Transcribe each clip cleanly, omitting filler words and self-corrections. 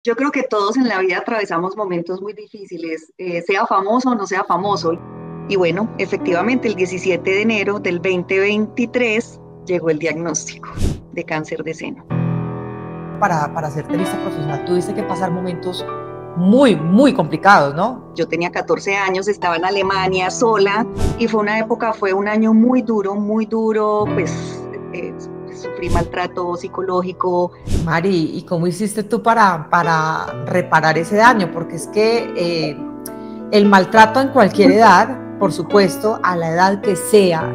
Yo creo que todos en la vida atravesamos momentos muy difíciles, sea famoso o no sea famoso. Y bueno, efectivamente, el 17 de enero del 2023 llegó el diagnóstico de cáncer de seno. Para ser tenista profesional tuviste que pasar momentos muy, muy complicados, ¿no? Yo tenía 14 años, estaba en Alemania sola y fue una época, fue un año muy duro, pues sufrí maltrato psicológico. Mari, ¿y cómo hiciste tú para reparar ese daño? Porque es que el maltrato en cualquier edad, por supuesto, a la edad que sea,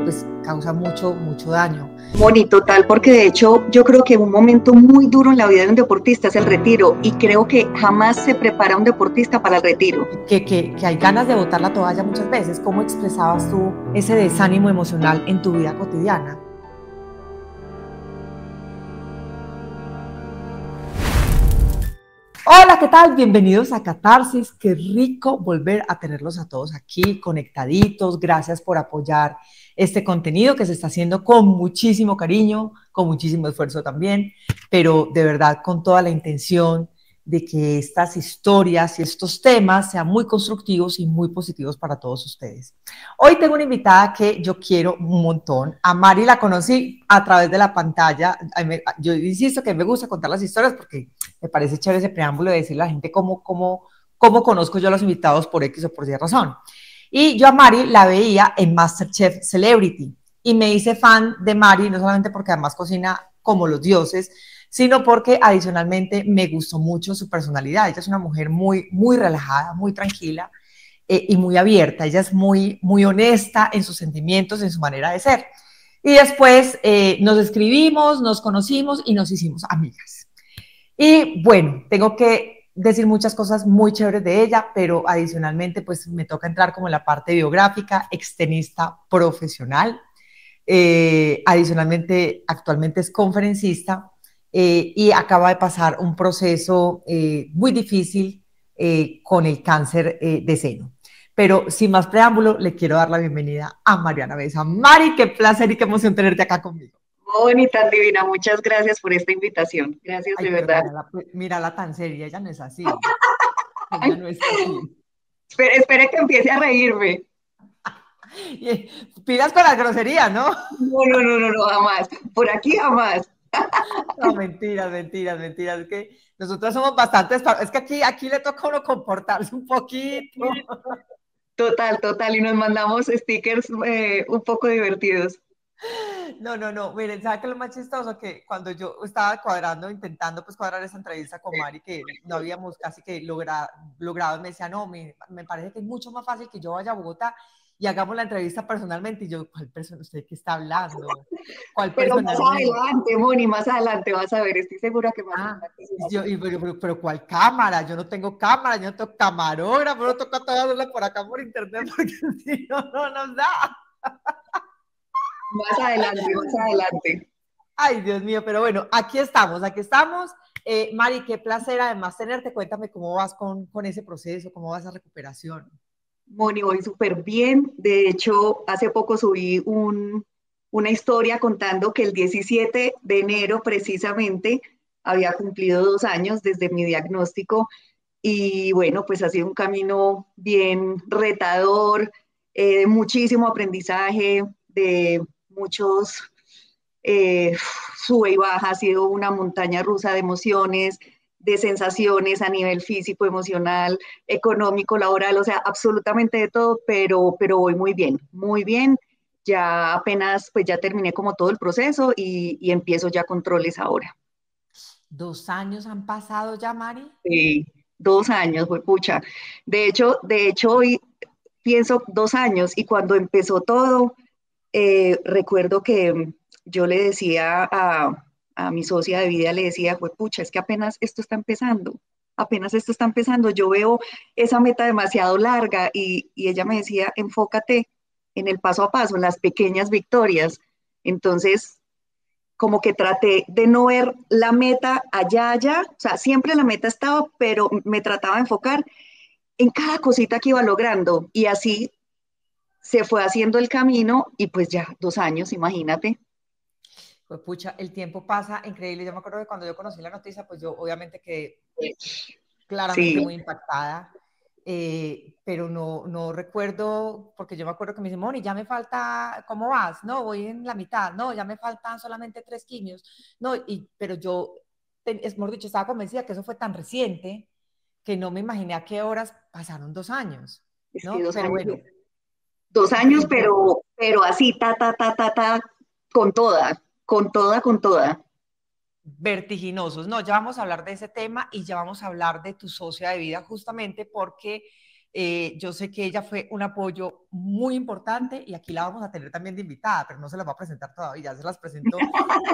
pues causa mucho, mucho daño. Moni, total, porque de hecho yo creo que un momento muy duro en la vida de un deportista es el retiro y creo que jamás se prepara un deportista para el retiro. Que hay ganas de botar la toalla muchas veces. ¿Cómo expresabas tú ese desánimo emocional en tu vida cotidiana? Hola, ¿qué tal? Bienvenidos a Catarsis. Qué rico volver a tenerlos a todos aquí conectaditos. Gracias por apoyar este contenido que se está haciendo con muchísimo cariño, con muchísimo esfuerzo también, pero de verdad con toda la intención de que estas historias y estos temas sean muy constructivos y muy positivos para todos ustedes. Hoy tengo una invitada que yo quiero un montón. A Mari la conocí a través de la pantalla. Yo insisto que me gusta contar las historias porque me parece chévere ese preámbulo de decirle a la gente cómo conozco yo a los invitados por X o por Y razón. Y yo a Mari la veía en MasterChef Celebrity y me hice fan de Mari, no solamente porque además cocina como los dioses, sino porque adicionalmente me gustó mucho su personalidad. Ella es una mujer muy, muy relajada, muy tranquila y muy abierta. Ella es muy, muy honesta en sus sentimientos, en su manera de ser. Y después nos escribimos, nos conocimos y nos hicimos amigas. Y bueno, tengo que decir muchas cosas muy chéveres de ella, pero adicionalmente pues me toca entrar como en la parte biográfica, extenista profesional. Adicionalmente, actualmente es conferencista y acaba de pasar un proceso muy difícil con el cáncer de seno. Pero sin más preámbulo, le quiero dar la bienvenida a Mariana Mesa. Mari, qué placer y qué emoción tenerte acá conmigo. Moni, tan divina, muchas gracias por esta invitación. Gracias Ay, de pero verdad. mírala tan seria, ella no es así. Ella no es así. Espere que empiece a reírme. Pidas con las groserías, ¿no? No, jamás. Por aquí jamás. No, mentiras, mentiras, mentiras. Es que nosotros somos bastante, es que aquí le toca a uno comportarse un poquito. Total. Y nos mandamos stickers un poco divertidos. No. Miren, ¿sabe qué es lo más chistoso? Que cuando yo estaba cuadrando, intentando pues cuadrar esa entrevista con Mari, que no habíamos casi que logrado, me decía, no, me parece que es mucho más fácil que yo vaya a Bogotá y hagamos la entrevista personalmente. Y yo, ¿cuál persona? ¿Usted qué está hablando? ¿Cuál Pero más personalmente? adelante, Moni, más adelante vas a ver. Estoy segura que más Ah, adelante se va a yo, hacer. pero ¿cuál cámara? Yo no tengo cámara, yo no tengo camarógrafo, no toca todo por acá por internet porque si no, no nos da. Más adelante. Ay, Dios mío, pero bueno, aquí estamos, aquí estamos. Mari, qué placer además tenerte. Cuéntame cómo vas con ese proceso, cómo vas a recuperación. Moni, voy súper bien. De hecho, hace poco subí una historia contando que el 17 de enero precisamente había cumplido 2 años desde mi diagnóstico y bueno, pues ha sido un camino bien retador, de muchísimo aprendizaje, de muchos eh, sube y baja, ha sido una montaña rusa de emociones, de sensaciones a nivel físico, emocional, económico, laboral, o sea, absolutamente de todo, pero voy muy bien, muy bien. Ya apenas, pues ya terminé como todo el proceso y empiezo ya controles ahora. 2 años han pasado ya, Mari. 2 años, fue pucha. De hecho, hoy pienso 2 años y cuando empezó todo, recuerdo que yo le decía a mi socia de vida, le decía, pues pucha, es que apenas esto está empezando, yo veo esa meta demasiado larga y ella me decía, enfócate en el paso a paso, en las pequeñas victorias. Entonces, como que traté de no ver la meta allá, o sea, siempre la meta estaba, pero me trataba de enfocar en cada cosita que iba logrando y así se fue haciendo el camino y pues ya 2 años, imagínate. Pues pucha, el tiempo pasa increíble. Yo me acuerdo que cuando yo conocí la noticia, pues yo obviamente quedé claramente Sí, muy impactada, pero no recuerdo, porque yo me acuerdo que me dice, Moni, ya me falta, ¿cómo vas? No, voy en la mitad, no, ya me faltan solamente 3 quimios, no, pero yo, es mejor dicho, estaba convencida que eso fue tan reciente que no me imaginé a qué horas pasaron 2 años, es que ¿no? dos Pero años, bueno, 2 años, pero así, con toda, con toda, con toda. vertiginosos. No, ya vamos a hablar de ese tema y ya vamos a hablar de tu socia de vida justamente porque yo sé que ella fue un apoyo muy importante y aquí la vamos a tener también de invitada, pero no se las va a presentar todavía, ya se las presento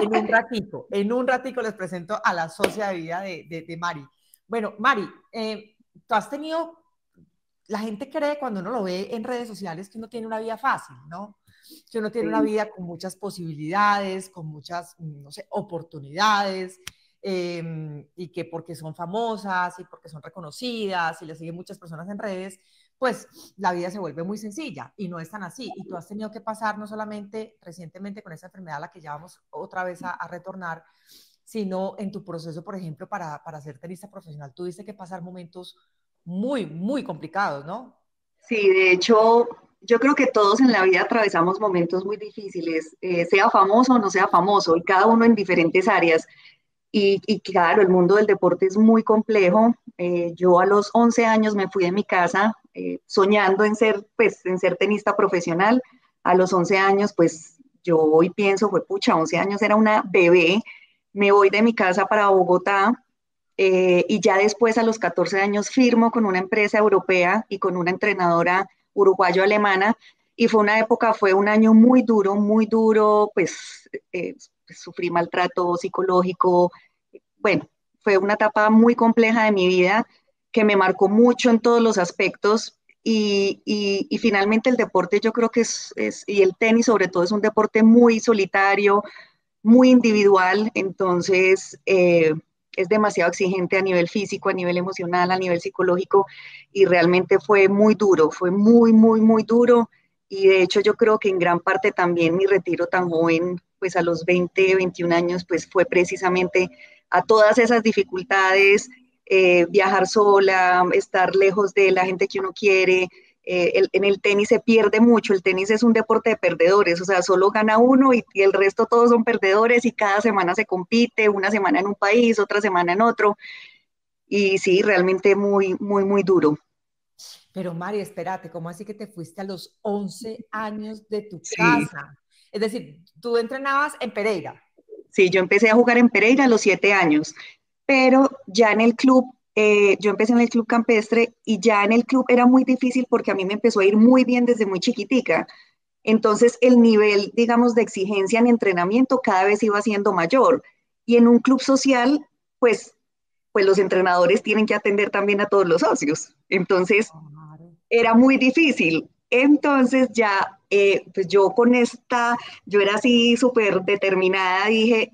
en un ratico les presento a la socia de vida de Mari. Bueno, Mari, tú has tenido, la gente cree cuando uno lo ve en redes sociales que uno tiene una vida fácil, ¿no? Que uno tiene una Sí. vida con muchas posibilidades, con muchas, no sé, oportunidades, y que porque son famosas y porque son reconocidas y le siguen muchas personas en redes, pues la vida se vuelve muy sencilla y no es tan así. Y tú has tenido que pasar no solamente recientemente con esa enfermedad a la que ya vamos otra vez a retornar, sino en tu proceso, por ejemplo, para ser tenista profesional, tuviste que pasar momentos muy, muy complicados, ¿no? Sí, de hecho, yo creo que todos en la vida atravesamos momentos muy difíciles, sea famoso o no sea famoso, y cada uno en diferentes áreas. Y claro, el mundo del deporte es muy complejo. Yo a los 11 años me fui de mi casa soñando en ser, pues, en ser tenista profesional. A los 11 años, pues yo hoy pienso, fue pucha, 11 años era una bebé. Me voy de mi casa para Bogotá y ya después a los 14 años firmo con una empresa europea y con una entrenadora uruguayo-alemana. Y fue una época, fue un año muy duro, pues sufrí maltrato psicológico, bueno, fue una etapa muy compleja de mi vida que me marcó mucho en todos los aspectos y finalmente el deporte yo creo que y el tenis sobre todo es un deporte muy solitario, muy individual, entonces es demasiado exigente a nivel físico, a nivel emocional, a nivel psicológico y realmente fue muy duro, fue muy duro y de hecho yo creo que en gran parte también mi retiro tan joven, pues a los 20, 21 años, pues fue precisamente a todas esas dificultades, viajar sola, estar lejos de la gente que uno quiere. En el tenis se pierde mucho, el tenis es un deporte de perdedores, o sea, solo gana uno y el resto todos son perdedores y cada semana se compite, una semana en un país, otra semana en otro, y sí, realmente muy duro. Pero Mari, espérate, ¿cómo así que te fuiste a los 11 años de tu Sí, casa? Es decir, tú entrenabas en Pereira. sí, yo empecé a jugar en Pereira a los 7 años, pero ya en el club, yo empecé en el club campestre y ya en el club era muy difícil porque a mí me empezó a ir muy bien desde muy chiquitica. Entonces el nivel, digamos, de exigencia en entrenamiento cada vez iba siendo mayor. Y en un club social, pues, pues los entrenadores tienen que atender también a todos los socios. Entonces Claro. era muy difícil. Entonces ya, pues yo con esta, yo era así súper determinada, dije,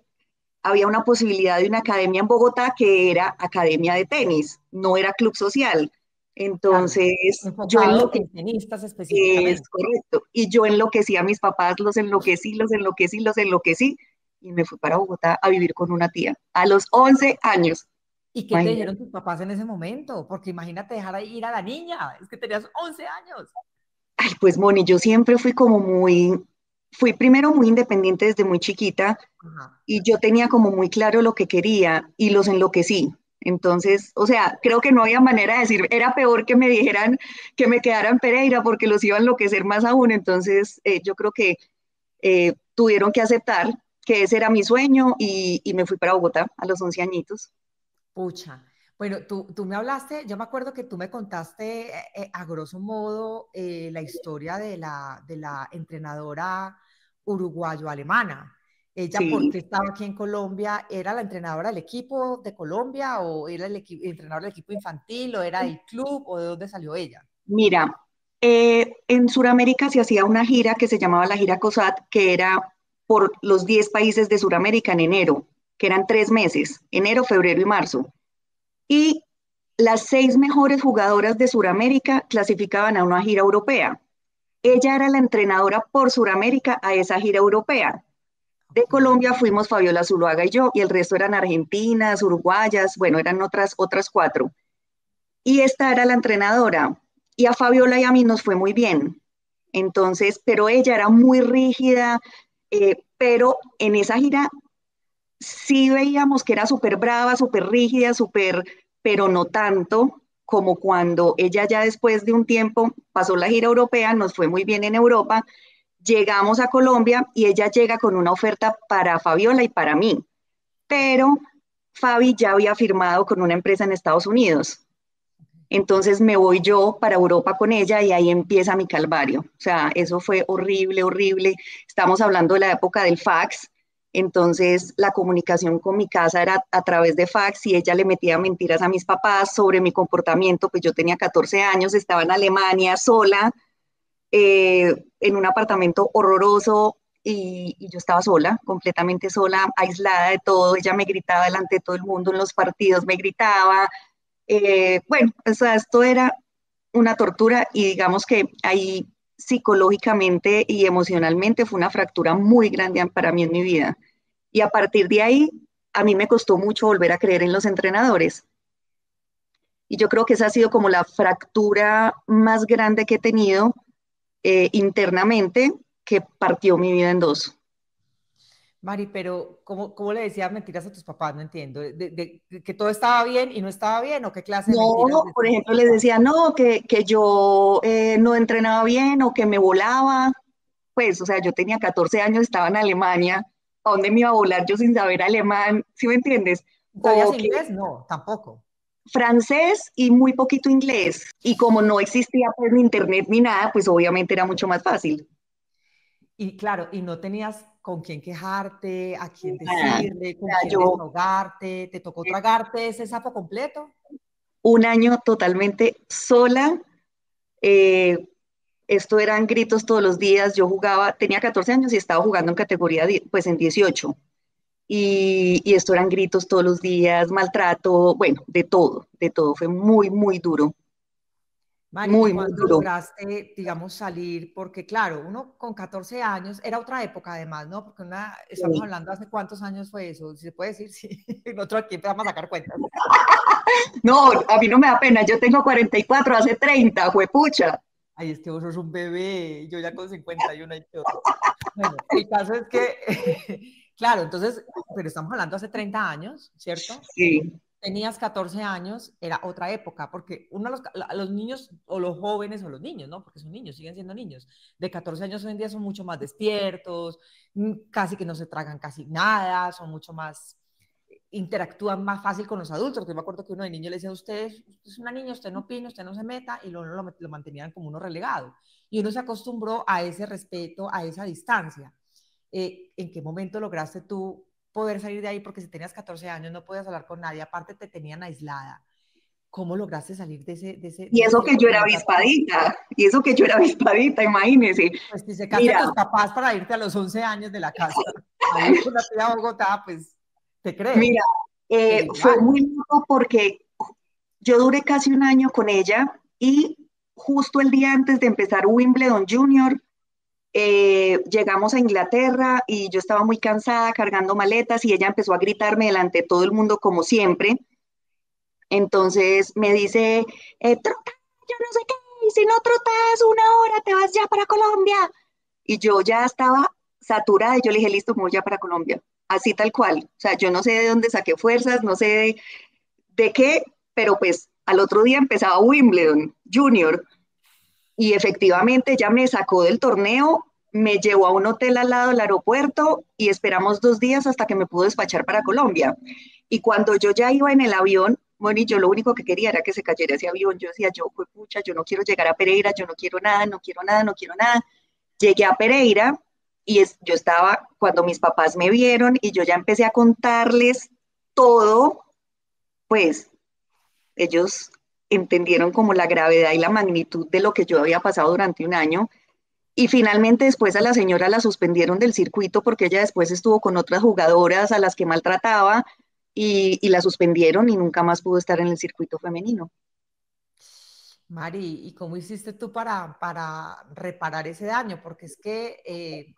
había una posibilidad de una academia en Bogotá que era academia de tenis, no era club social. Claro, Entonces, yo enfocado en tenistas es específicamente. correcto. Y yo enloquecí a mis papás, los enloquecí. Y me fui para Bogotá a vivir con una tía a los 11 años. ¿Y qué te Imagínate. dijeron tus papás en ese momento? Porque imagínate dejar ahí ir a la niña, es que tenías 11 años. Ay, pues Moni, yo siempre fui como fui primero muy independiente desde muy chiquita Ajá. y yo tenía como muy claro lo que quería y los enloquecí. Entonces, o sea, creo que no había manera de decir, era peor que me dijeran que me quedara en Pereira porque los iba a enloquecer más aún. Entonces, yo creo que tuvieron que aceptar que ese era mi sueño y me fui para Bogotá a los 11 añitos. Pucha. Bueno, tú me hablaste, yo me acuerdo que tú me contaste a grosso modo la historia de la entrenadora uruguayo-alemana. Ella, ¿por Sí, qué estaba aquí en Colombia? ¿Era la entrenadora del equipo de Colombia o era el entrenador del equipo infantil o era del club o de dónde salió ella? mira, en Sudamérica se hacía una gira que se llamaba la gira COSAT, que era por los 10 países de Sudamérica en enero, que eran 3 meses, enero, febrero y marzo. Y las 6 mejores jugadoras de Sudamérica clasificaban a una gira europea. Ella era la entrenadora por Sudamérica a esa gira europea. De Ok. Colombia fuimos Fabiola Zuluaga y yo, y el resto eran argentinas, uruguayas, bueno, eran otras cuatro. Y esta era la entrenadora. Y a Fabiola y a mí nos fue muy bien. Entonces, pero ella era muy rígida, pero en esa gira sí veíamos que era súper brava, súper rígida, súper, pero no tanto como cuando ella ya después de un tiempo pasó la gira europea, nos fue muy bien en Europa, llegamos a Colombia y ella llega con una oferta para Fabiola y para mí, pero Fabi ya había firmado con una empresa en Estados Unidos. Entonces me voy yo para Europa con ella y ahí empieza mi calvario. O sea, eso fue horrible, horrible. Estamos hablando de la época del fax. Entonces la comunicación con mi casa era a través de fax y ella le metía mentiras a mis papás sobre mi comportamiento, pues yo tenía 14 años, estaba en Alemania sola, en un apartamento horroroso y yo estaba sola, completamente sola, aislada de todo. Ella me gritaba delante de todo el mundo en los partidos, me gritaba, bueno, o sea, esto era una tortura y digamos que ahí psicológicamente y emocionalmente fue una fractura muy grande para mí en mi vida. Y a partir de ahí, a mí me costó mucho volver a creer en los entrenadores. Y yo creo que esa ha sido como la fractura más grande que he tenido internamente, que partió mi vida en dos. Mari, pero ¿cómo le decías mentiras a tus papás? No entiendo. ¿Que todo estaba bien y no estaba bien? ¿O qué clase de mentiras No, por decían tus ejemplo, les papás? decía, no, que yo no entrenaba bien o que me volaba. Pues, o sea, yo tenía 14 años, estaba en Alemania, ¿a dónde me iba a volar yo sin saber alemán? ¿Sí me entiendes? ¿Sabías O que inglés? No, tampoco. francés y muy poquito inglés. Y como no existía pues ni internet ni nada, pues obviamente era mucho más fácil. Y claro, y no tenías con quién quejarte, a quién Nada. decirle, O con sea, quién yo desahogarte, te tocó tragarte ese sapo completo. un año totalmente sola. eh, Esto eran gritos todos los días. Yo jugaba, tenía 14 años y estaba jugando en categoría, pues en 18. Y esto eran gritos todos los días, maltrato, bueno, de todo, de todo. Fue muy, muy duro, Mari, ¿y muy, muy cuándo duro. lograste, digamos, salir? Porque claro, uno con 14 años, era otra época además, ¿no? Porque estamos Sí. hablando hace cuántos años fue eso, si se puede decir, sí. Nosotros aquí empezamos a sacar cuentas. No, a mí no me da pena, yo tengo 44, hace 30, juepucha. Ay, es que vos sos un bebé, yo ya con 51 y todo. Bueno, el caso es que, claro, entonces, pero estamos hablando hace 30 años, ¿cierto? Sí, Tenías 14 años, era otra época, porque uno los niños, o los jóvenes, o los niños, ¿no? Porque son niños, siguen siendo niños, de 14 años hoy en día son mucho más despiertos, casi que no se tragan casi nada, son mucho más, interactúan más fácil con los adultos, porque yo me acuerdo que uno de niño le decía a usted es una niña, usted no opine, usted no se meta, y lo mantenían como uno relegado. Y uno se acostumbró a ese respeto, a esa distancia. ¿En qué momento lograste tú poder salir de ahí? Porque si tenías 14 años no podías hablar con nadie, aparte te tenían aislada. ¿Cómo lograste salir y de eso ese que yo era confrontativo? avispadita, y eso que yo era avispadita, imagínese. Pues si secaste a Mira, tus papás para irte a los 11 años de la casa a vivir con la tía Bogotá, pues te creo. mira, Pero fue igual, muy loco porque yo duré casi un año con ella y justo el día antes de empezar Wimbledon Junior, llegamos a Inglaterra y yo estaba muy cansada cargando maletas y ella empezó a gritarme delante de todo el mundo como siempre. Entonces me dice, trota, yo no sé qué, y si no trotas una hora te vas ya para Colombia. Y yo ya estaba saturada y yo le dije, listo, me voy ya para Colombia. Así tal cual. O sea, yo no sé de dónde saqué fuerzas, no sé de qué, pero pues al otro día empezaba Wimbledon Junior y efectivamente ya me sacó del torneo, me llevó a un hotel al lado del aeropuerto y esperamos 2 días hasta que me pudo despachar para Colombia. Y cuando yo ya iba en el avión, bueno, y yo lo único que quería era que se cayera ese avión. Yo decía, yo, pues, pucha, yo no quiero llegar a Pereira, yo no quiero nada, no quiero nada, no quiero nada. Llegué a Pereira y yo estaba, cuando mis papás me vieron y yo ya empecé a contarles todo, pues ellos entendieron como la gravedad y la magnitud de lo que yo había pasado durante un año. Y finalmente después a la señora la suspendieron del circuito porque ella después estuvo con otras jugadoras a las que maltrataba y la suspendieron y nunca más pudo estar en el circuito femenino. Mari, ¿y cómo hiciste tú para reparar ese daño? Porque es que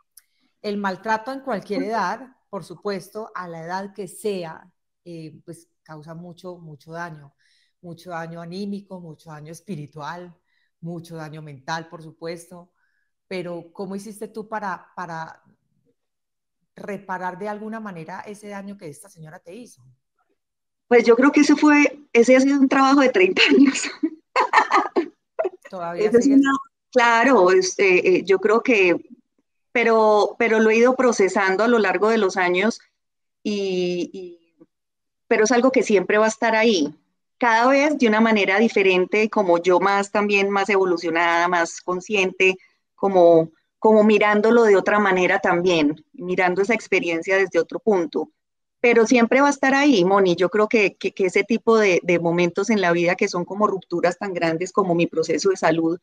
el maltrato en cualquier edad, por supuesto, a la edad que sea, pues causa mucho daño anímico, mucho daño espiritual, mucho daño mental, por supuesto. Pero ¿cómo hiciste tú para reparar de alguna manera ese daño que esta señora te hizo? Pues yo creo que ese ha sido un trabajo de 30 años. Todavía Ese es sigues. una, claro, yo creo que, pero lo he ido procesando a lo largo de los años pero es algo que siempre va a estar ahí, cada vez de una manera diferente, como yo más también, más evolucionada, más consciente, como mirándolo de otra manera también, mirando esa experiencia desde otro punto. Pero siempre va a estar ahí, Moni. Yo creo que ese tipo de momentos en la vida que son como rupturas tan grandes como mi proceso de salud,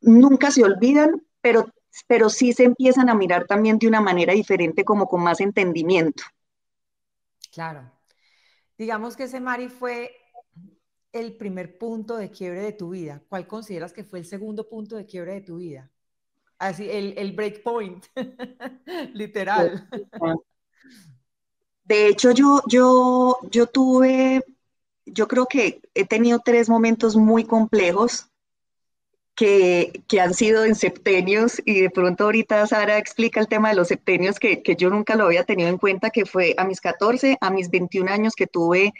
nunca se olvidan, pero sí se empiezan a mirar también de una manera diferente, como con más entendimiento. Claro. Digamos que ese Mari fue el primer punto de quiebre de tu vida. ¿Cuál consideras que fue el segundo punto de quiebre de tu vida? Así, el break point, literal. De hecho, yo yo creo que he tenido tres momentos muy complejos que han sido en septenios y de pronto ahorita Sara explica el tema de los septenios que yo nunca lo había tenido en cuenta, que fue a mis 14, a mis 21 años que tuve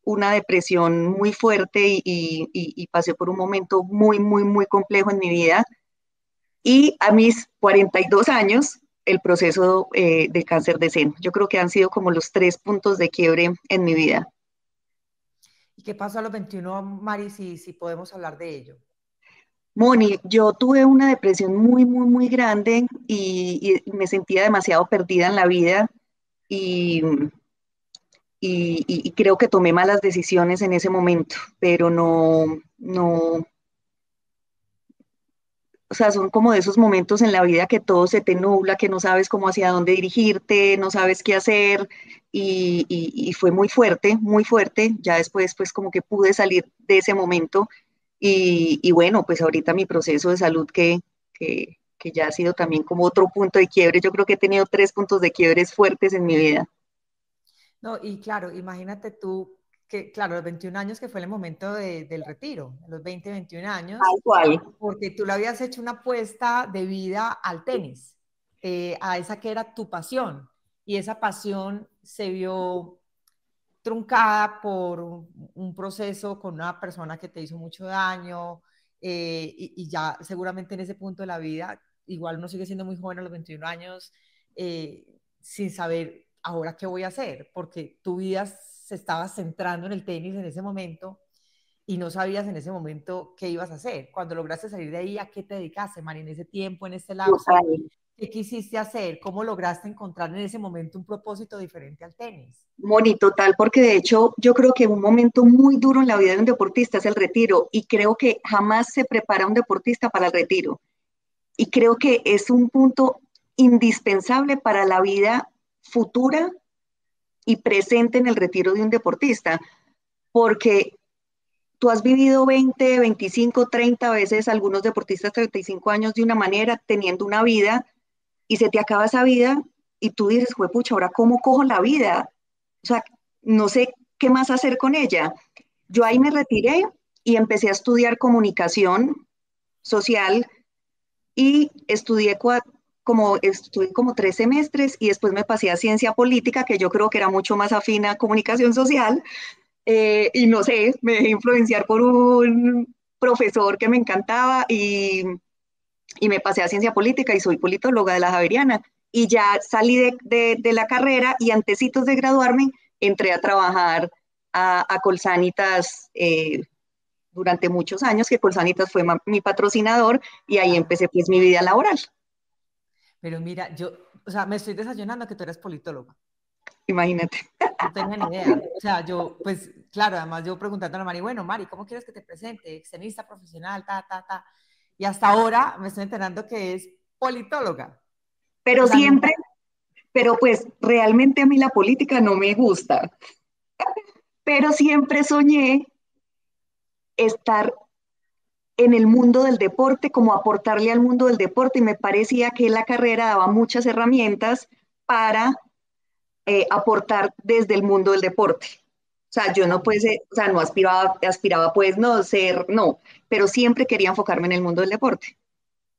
una depresión muy fuerte y pasé por un momento muy complejo en mi vida. Y a mis 42 años, el proceso de cáncer de seno. Yo creo que han sido como los tres puntos de quiebre en mi vida. ¿Y qué pasó a los 21, Mari, si podemos hablar de ello? Moni, yo tuve una depresión muy grande y me sentía demasiado perdida en la vida y, y creo que tomé malas decisiones en ese momento, pero no, o sea, son como de esos momentos en la vida que todo se te nubla, que no sabes cómo hacia dónde dirigirte, no sabes qué hacer y fue muy fuerte. Ya después, pues como que pude salir de ese momento y bueno, pues ahorita mi proceso de salud que ya ha sido también como otro punto de quiebre. Yo creo que he tenido tres puntos de quiebres fuertes en mi vida. No, y claro, imagínate tú que, claro, los 21 años que fue el momento del retiro, los 20, 21 años, Tal cual. porque tú le habías hecho una apuesta de vida al tenis, a esa que era tu pasión, y esa pasión se vio truncada por un proceso con una persona que te hizo mucho daño, y ya seguramente en ese punto de la vida, igual uno sigue siendo muy joven a los 21 años, sin saber ahora qué voy a hacer, porque tu vida se estaba centrando en el tenis en ese momento y no sabías en ese momento qué ibas a hacer. Cuando lograste salir de ahí, ¿a qué te dedicaste, Mari, en ese tiempo, en ese lapso? Total. ¿Qué quisiste hacer? ¿Cómo lograste encontrar en ese momento un propósito diferente al tenis? Moni, total, porque de hecho yo creo que un momento muy duro en la vida de un deportista es el retiro y creo que jamás se prepara un deportista para el retiro y creo que es un punto indispensable para la vida futura y presente en el retiro de un deportista, porque tú has vivido 20, 25, 30 veces, algunos deportistas 35 años de una manera, teniendo una vida y se te acaba esa vida y tú dices, pucha, ahora cómo cojo la vida, o sea, no sé qué más hacer con ella. Yo ahí me Sí. retiré y empecé a estudiar comunicación social y estudié como 3 semestres y después me pasé a ciencia política, que yo creo que era mucho más afín a comunicación social, y no sé, me dejé influenciar por un profesor que me encantaba y me pasé a ciencia política y soy politóloga de la Javeriana. Y ya salí de la carrera y antecitos de graduarme entré a trabajar a Colsanitas durante muchos años, que Colsanitas fue mi patrocinador y ahí Claro. empecé pues mi vida laboral. Pero mira, yo, o sea, me estoy desayunando que tú eres politóloga. Imagínate. No tenía ni idea. O sea, yo, pues, claro, además yo preguntando a Mari, bueno, Mari, ¿cómo quieres que te presente? Extenista profesional, ta. Y hasta ahora me estoy enterando que es politóloga. O Pero sea, siempre, nunca, pero pues realmente a mí la política no me gusta, pero siempre soñé estar en el mundo del deporte, como aportarle al mundo del deporte, y me parecía que la carrera daba muchas herramientas para aportar desde el mundo del deporte. O sea, yo no Claro, pues, o sea, no aspiraba pues no ser, no, pero siempre quería enfocarme en el mundo del deporte.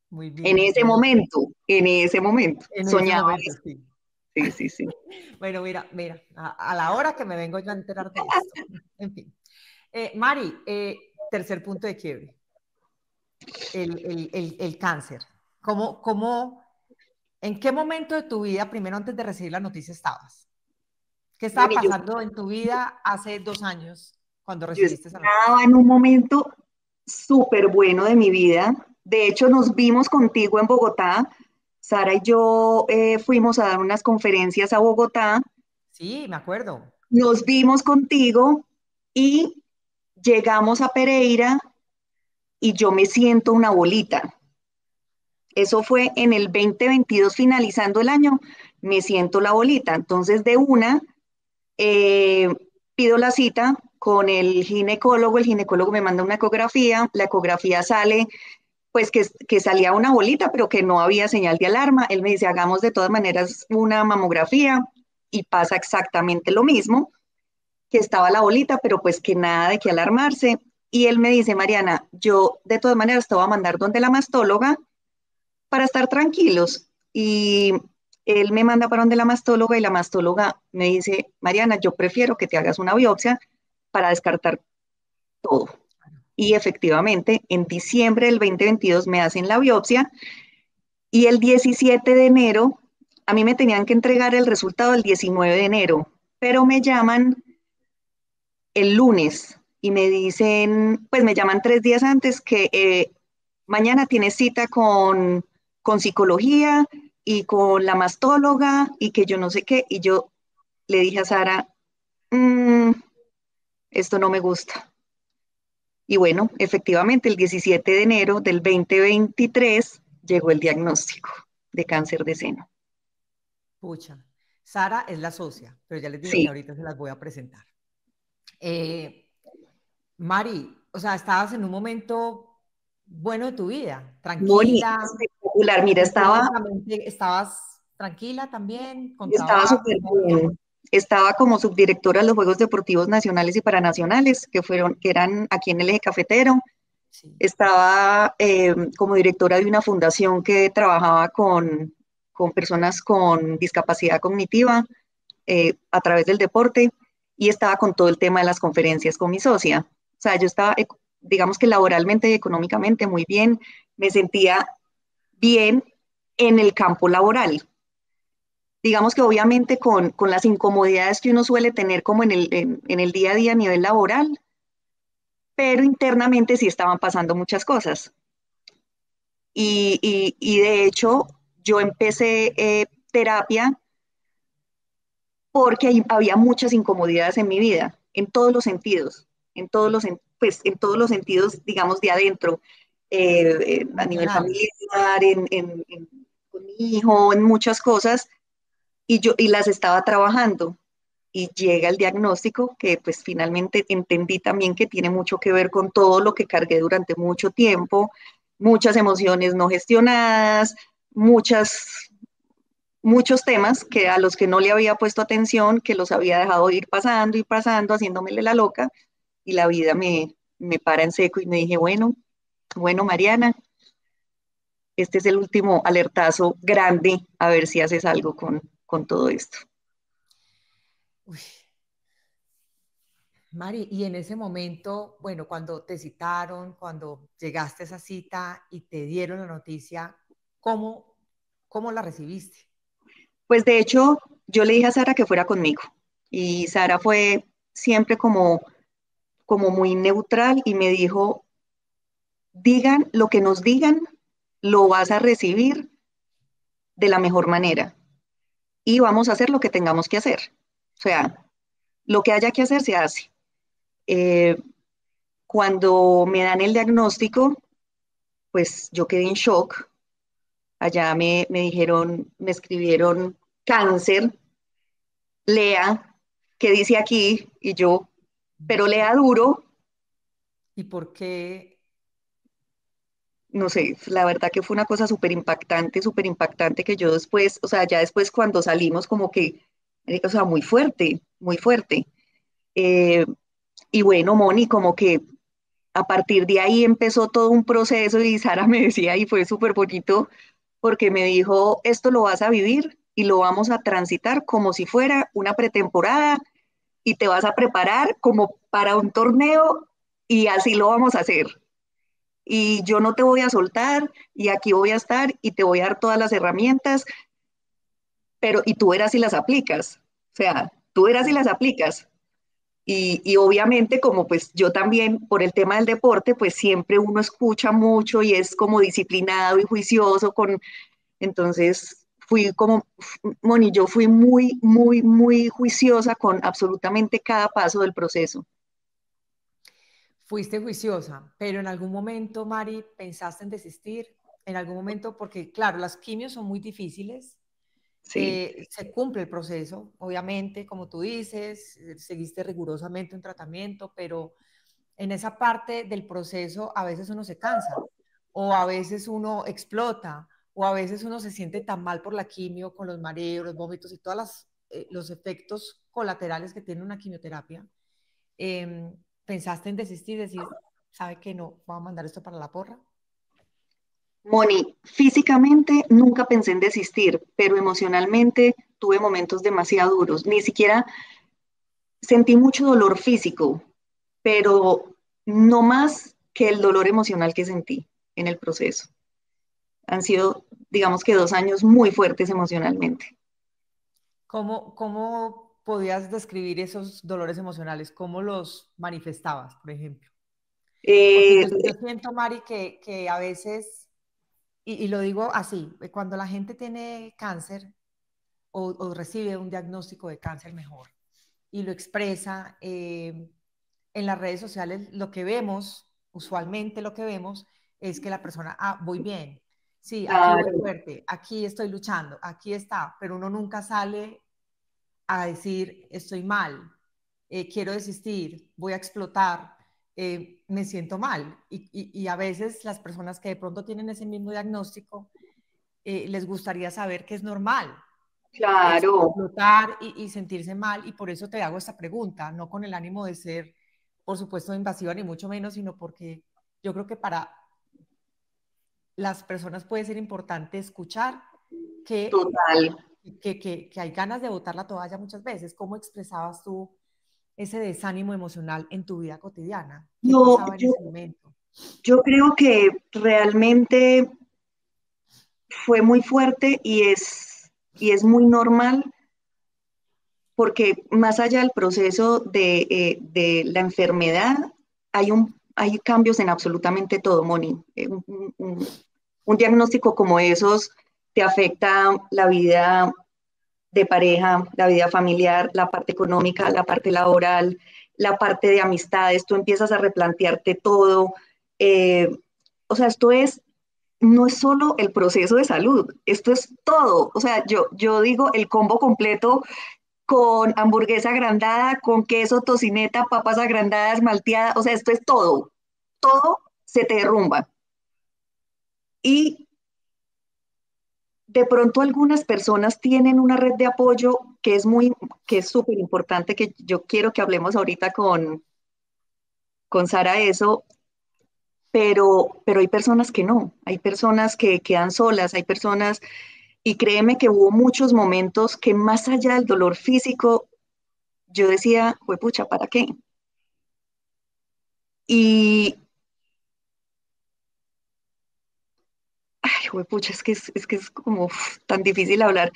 muy bien. En ese momento, En ese soñaba momento, eso. sí. Sí, sí, sí. Bueno, mira, a la hora que me vengo yo a enterar de esto. En fin. Mari, tercer punto de quiebre, el cáncer. ¿Cómo, en qué momento de tu vida, primero antes de recibir la noticia, estabas? ¿Qué estaba Bueno, pasando en tu vida hace 2 años cuando yo recibiste esa noticia? estaba en un momento súper bueno de mi vida. De hecho, nos vimos contigo en Bogotá. Sara y yo fuimos a dar unas conferencias a Bogotá. Sí, me acuerdo. Nos vimos contigo y llegamos a Pereira y yo me siento una bolita. Eso fue en el 2022, finalizando el año, me siento la bolita. Entonces, de una, eh, pido la cita con el ginecólogo me manda una ecografía, la ecografía sale, pues que salía una bolita, pero que no había señal de alarma. Él me dice, hagamos de todas maneras una mamografía y pasa exactamente lo mismo, que estaba la bolita, pero pues que nada de qué alarmarse. Y él me dice, Mariana, yo de todas maneras te voy a mandar donde la mastóloga para estar tranquilos. Y él me manda para donde la mastóloga y la mastóloga me dice, Mariana, yo prefiero que te hagas una biopsia para descartar todo. Y efectivamente, en diciembre del 2022 me hacen la biopsia y el 17 de enero, a mí me tenían que entregar el resultado el 19 de enero, pero me llaman el lunes y me dicen, pues me llaman 3 días antes que mañana tienes cita con psicología y con la mastóloga y que yo no sé qué. Y yo le dije a Sara, "Mm, esto no me gusta". Y bueno, efectivamente, el 17 de enero del 2023 llegó el diagnóstico de cáncer de seno. Pucha, Sara es la socia, pero ya les dije que Sí, ahorita se las voy a presentar. Eh, Mari, o sea, estabas en un momento bueno de tu vida, Moni, tranquila, espectacular. Mira, económicamente estabas tranquila también, con estaba trabajo, súper ¿no? bien. Estaba como subdirectora de los Juegos Deportivos Nacionales y Paranacionales, que eran aquí en el Eje Cafetero. Sí. Estaba como directora de una fundación que trabajaba con personas con discapacidad cognitiva a través del deporte y estaba con todo el tema de las conferencias con mi socia. O sea, yo estaba, digamos que laboralmente y económicamente muy bien, me sentía bien en el campo laboral. Digamos que obviamente con las incomodidades que uno suele tener como en el día a día a nivel laboral, pero internamente sí estaban pasando muchas cosas. Y de hecho, yo empecé terapia porque había muchas incomodidades en mi vida, en todos los sentidos, pues, en todos los sentidos, digamos, de adentro, a nivel Emocionales. familiar, con mi hijo, en muchas cosas, y las estaba trabajando. Y llega el diagnóstico que pues finalmente entendí también que tiene mucho que ver con todo lo que cargué durante mucho tiempo, muchas emociones no gestionadas, muchos temas que a los que no le había puesto atención, que los había dejado ir pasando y pasando, haciéndomele la loca, y la vida me para en seco y me dije, bueno, Mariana, este es el último alertazo grande, a ver si haces algo con todo esto. Uy, Mari, y en ese momento, bueno, cuando te citaron, cuando llegaste a esa cita y te dieron la noticia, ¿cómo la recibiste? Pues de hecho, yo le dije a Sara que fuera conmigo y Sara fue siempre como muy neutral y me dijo, digan lo que nos digan, lo vas a recibir de la mejor manera y vamos a hacer lo que tengamos que hacer. O sea, lo que haya que hacer se hace. Eh, Cuando me dan el diagnóstico, pues yo quedé en shock. Allá me dijeron, me escribieron cáncer, lea, ¿qué dice aquí? Y yo, pero lea duro. ¿Y por qué? no sé, la verdad que fue una cosa súper impactante que yo después, o sea, ya después cuando salimos como que, marica, o sea, muy fuerte, muy fuerte. Eh, y bueno, Moni, como que a partir de ahí empezó todo un proceso y Sara me decía, y fue súper bonito, porque me dijo, esto lo vas a vivir y lo vamos a transitar como si fuera una pretemporada y te vas a preparar como para un torneo y así lo vamos a hacer. Y yo no te voy a soltar y aquí voy a estar y te voy a dar todas las herramientas, pero y tú verás si las aplicas. O sea, tú verás si Sí. las aplicas. Y obviamente como pues yo también por el tema del deporte, pues siempre uno escucha mucho y es como disciplinado y juicioso con, entonces fui como, Moni, yo fui muy, muy, muy juiciosa con absolutamente cada paso del proceso. Fuiste juiciosa, pero en algún momento, Mari, pensaste en desistir, en algún momento, porque claro, las quimios son muy difíciles, Sí, se cumple el proceso, obviamente, como tú dices, seguiste rigurosamente un tratamiento, pero en esa parte del proceso a veces uno se cansa, o a veces uno explota, o a veces uno se siente tan mal por la quimio, con los mareos, los vómitos y todos los efectos colaterales que tiene una quimioterapia. eh, ¿Pensaste en desistir y decir, sabe que no, voy a mandar esto para la porra? Moni, físicamente nunca pensé en desistir, pero emocionalmente tuve momentos demasiado duros. Ni siquiera sentí mucho dolor físico, pero no más que el dolor emocional que sentí en el proceso. Han sido, digamos que 2 años muy fuertes emocionalmente. ¿Cómo podías describir esos dolores emocionales? ¿Cómo los manifestabas, por ejemplo? Porque Eh, yo siento, Mari, que a veces, y lo digo así, cuando la gente tiene cáncer o recibe un diagnóstico de cáncer mejor y lo expresa en las redes sociales, lo que vemos, usualmente lo que vemos, es que la persona, ah, voy bien, sí, aquí voy claro, fuerte, aquí estoy luchando, aquí está, pero uno nunca sale a decir, estoy mal, quiero desistir, voy a explotar, me siento mal. Y a veces las personas que de pronto tienen ese mismo diagnóstico, les gustaría saber que es normal claro, explotar y sentirse mal, y por eso te hago esta pregunta, no con el ánimo de ser, por supuesto, invasiva ni mucho menos, sino porque yo creo que para las personas puede ser importante escuchar que, total. que hay ganas de botar la toalla muchas veces. ¿Cómo expresabas tú ese desánimo emocional en tu vida cotidiana? ¿Qué No, pasaba en ese momento? yo creo que realmente fue muy fuerte y es muy normal porque más allá del proceso de la enfermedad, hay cambios en absolutamente todo, Moni. Un diagnóstico como esos te afecta la vida de pareja, la vida familiar, la parte económica, la parte laboral, la parte de amistades, tú empiezas a replantearte todo. Eh, o sea, no es solo el proceso de salud, esto es todo. O sea, yo digo el combo completo con hamburguesa agrandada, con queso, tocineta, papas agrandadas, malteada, o sea, esto es todo. Todo se te derrumba. Y de pronto algunas personas tienen una red de apoyo que es súper importante, que yo quiero que hablemos ahorita con Sara eso, pero hay personas que no, hay personas que quedan solas, hay personas, y créeme que hubo muchos momentos que más allá del dolor físico, yo decía, pucha, ¿para qué? Y, ay, pucha, es que es como tan difícil hablar.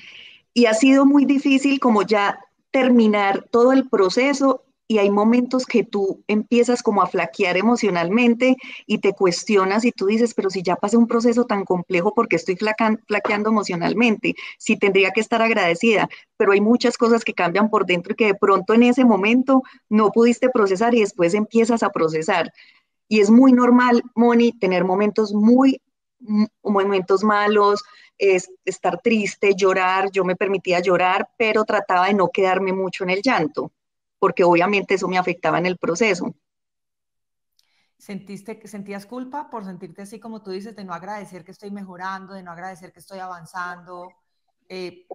Y ha sido muy difícil como ya terminar todo el proceso y hay momentos que tú empiezas como a flaquear emocionalmente y te cuestionas y tú dices, pero si ya pasé un proceso tan complejo, ¿por qué estoy flaqueando emocionalmente? Si tendría que estar agradecida, pero hay muchas cosas que cambian por dentro y que de pronto en ese momento no pudiste procesar y después empiezas a procesar. Y es muy normal, Moni, tener momentos malos, estar triste, llorar. Yo me permitía llorar, pero trataba de no quedarme mucho en el llanto, porque obviamente eso me afectaba en el proceso. sentías culpa por sentirte así como tú dices, de no agradecer que estoy mejorando, de no agradecer que estoy avanzando? Eh,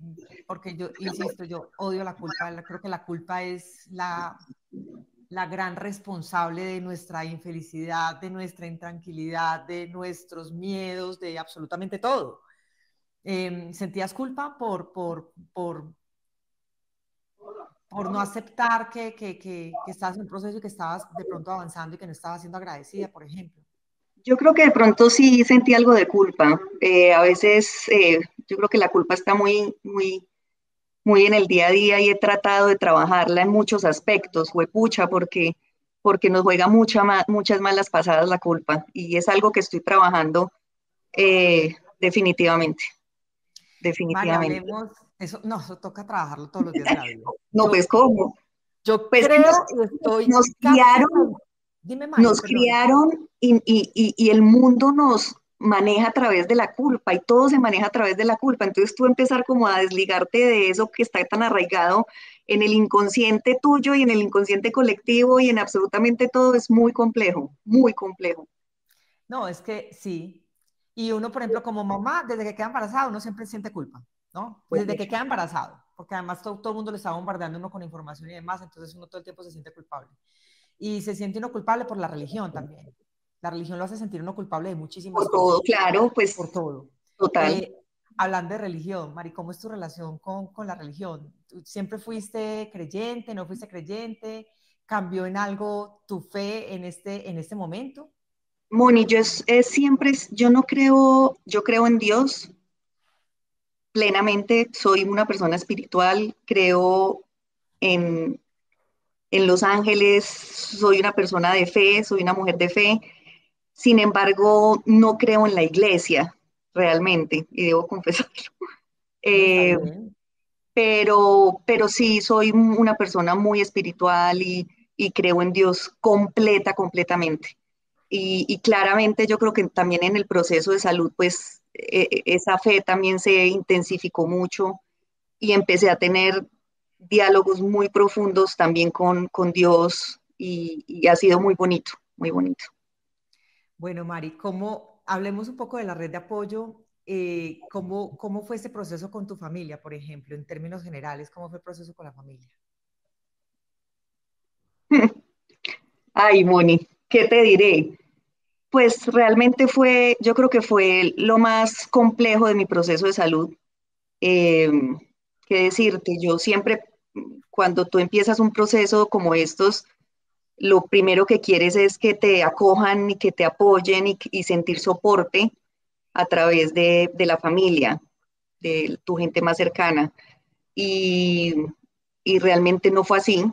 Porque yo, insisto, yo odio la culpa, creo que la culpa es la gran responsable de nuestra infelicidad, de nuestra intranquilidad, de nuestros miedos, de absolutamente todo. ¿Sentías culpa por no aceptar que estabas en un proceso y que estabas de pronto avanzando y que no estabas siendo agradecida, por ejemplo? Yo creo que de pronto sí sentí algo de culpa. A veces yo creo que la culpa está muy en el día a día y he tratado de trabajarla en muchos aspectos, huepucha, porque nos juega muchas malas pasadas la culpa y es algo que estoy trabajando definitivamente, Mari, definitivamente. hablemos, eso, no, eso toca trabajarlo todos los días de la vida. No, pues ¿cómo? Yo Pues que creo y estoy nos casi, criaron dime Mari, nos perdón. criaron y el mundo nos maneja a través de la culpa y todo se maneja a través de la culpa. Entonces tú empezar como a desligarte de eso que está tan arraigado en el inconsciente tuyo y en el inconsciente colectivo y en absolutamente todo es muy complejo, muy complejo. No, es que sí. Y uno, por ejemplo, como mamá, desde que queda embarazada, uno siempre siente culpa, ¿no? Pues Desde que mucho. queda embarazado, porque además todo el mundo le está bombardeando uno con información y demás, entonces uno todo el tiempo se siente culpable. Y se siente uno culpable por la religión también. La religión lo hace sentir uno culpable de muchísimas Por todo, cosas, claro, por pues todo. total. Eh, Hablando de religión, Mari, ¿cómo es tu relación con la religión? ¿Tú siempre fuiste creyente, no fuiste creyente? ¿Cambió en algo tu fe en este momento? Moni, siempre, yo no creo, yo creo en Dios plenamente, soy una persona espiritual, creo en, en los ángeles, soy una persona de fe, soy una mujer de fe. Sin embargo, no creo en la iglesia realmente, y debo confesarlo. No, está Eh, bien. pero sí soy una persona muy espiritual y creo en Dios completamente. Y claramente yo creo que también en el proceso de salud, pues esa fe también se intensificó mucho y empecé a tener diálogos muy profundos también con Dios y ha sido muy bonito, muy bonito. Bueno, Mari, hablemos un poco de la red de apoyo? ¿Cómo fue este proceso con tu familia, por ejemplo, en términos generales? ¿Cómo fue el proceso con la familia? Ay, Moni, ¿qué te diré? Pues realmente yo creo que fue lo más complejo de mi proceso de salud. Eh, ¿Qué decirte? Yo siempre, cuando tú empiezas un proceso como estos, lo primero que quieres es que te acojan y que te apoyen y sentir soporte a través de la familia, de tu gente más cercana. Y, y realmente no fue así.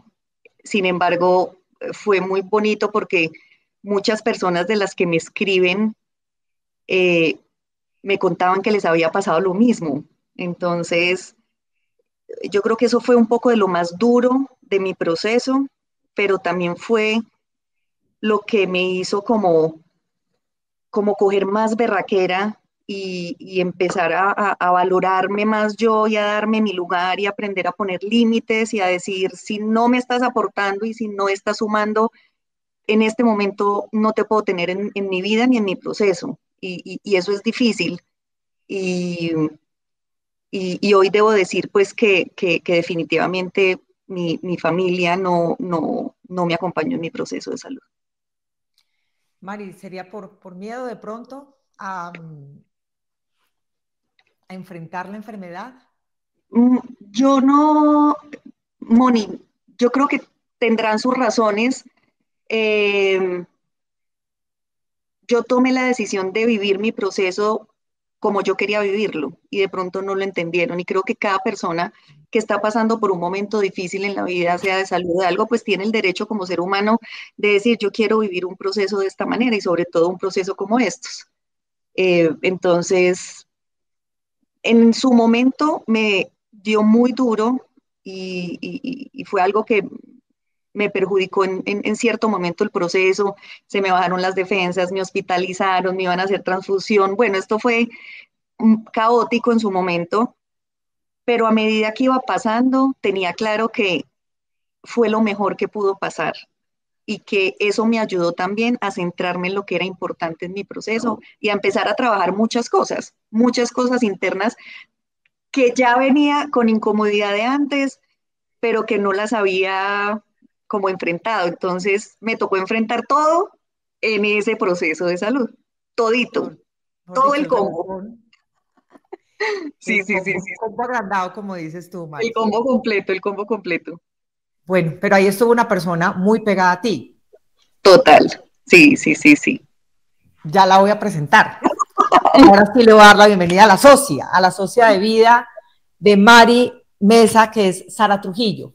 Sin embargo, fue muy bonito porque muchas personas de las que me escriben eh, me contaban que les había pasado lo mismo. Entonces, yo creo que eso fue un poco de lo más duro de mi proceso, pero también fue lo que me hizo como coger más berraquera y empezar a valorarme más yo y a darme mi lugar y aprender a poner límites y a decir, si no me estás aportando y si no estás sumando, en este momento no te puedo tener en mi vida ni en mi proceso. Y eso es difícil. Y, y hoy debo decir pues que definitivamente mi familia no me acompañó en mi proceso de salud. Mari, ¿sería por miedo de pronto a enfrentar la enfermedad? Yo no, Moni, yo creo que tendrán sus razones. Eh, yo tomé la decisión de vivir mi proceso como yo quería vivirlo y de pronto no lo entendieron. Y creo que cada persona que está pasando por un momento difícil en la vida, sea de salud o de algo, pues tiene el derecho como ser humano de decir, yo quiero vivir un proceso de esta manera y sobre todo un proceso como estos. Entonces, en su momento me dio muy duro y fue algo que me perjudicó en cierto momento el proceso, se me bajaron las defensas, me hospitalizaron, me iban a hacer transfusión. Bueno, esto fue caótico en su momento, pero a medida que iba pasando, tenía claro que fue lo mejor que pudo pasar. y que eso me ayudó también a centrarme en lo que era importante en mi proceso y a empezar a trabajar muchas cosas internas que ya venía con incomodidad de antes, pero que no las había como enfrentado. Entonces me tocó enfrentar todo en ese proceso de salud, todito, Mejor todo dicho, el combo. Sí, sí, sí, sí. combo agrandado, como dices tú, El Mari. combo completo, el combo completo. Bueno, pero ahí estuvo una persona muy pegada a ti. Total. Sí, sí, sí, sí. Ya la voy a presentar. Ahora sí le voy a dar la bienvenida a la socia de vida de Mari Mesa, que es Sara Trujillo.